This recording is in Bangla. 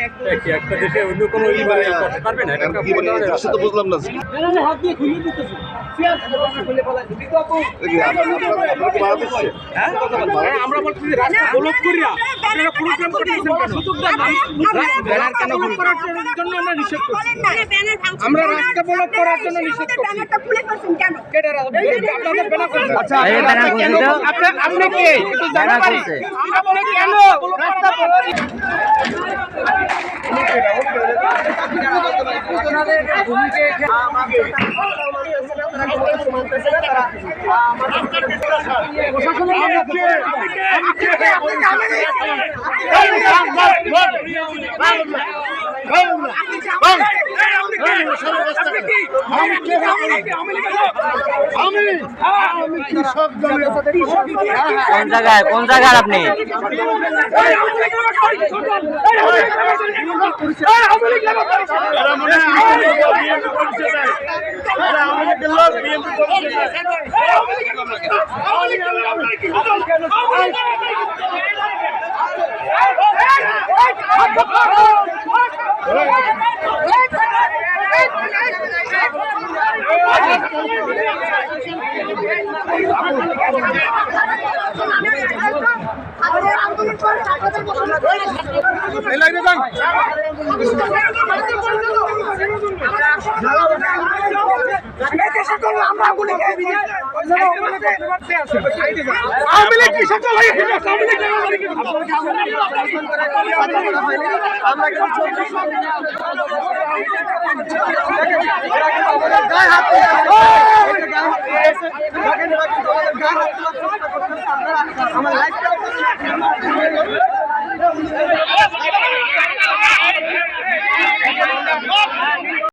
একটা দেশে অন্য কোনো করতে পারবে না, এটা তো বুঝলাম না। হাত দিয়ে খুলে দিতেছে আমরা বলছি রাস্তা ব্লক করিয়া আপনারা প্রোগ্রাম করতেছেন সুযোগ দেন ব্যানার কেন ব্লক করার জন্য আমরা নিষেধ করছি আমরা রাস্তা ব্লক করার জন্য নিষেধ করছি ব্যানারটা খুলে ফেলছেন কেন কেডারা আপনাদের ব্যানার করছেন আচ্ছা এই ব্যানার কেন আপনি কে একটু জানা পারি আমরা বলি কেন রাস্তা ব্লক কোন জায়গায় আপনি আমরা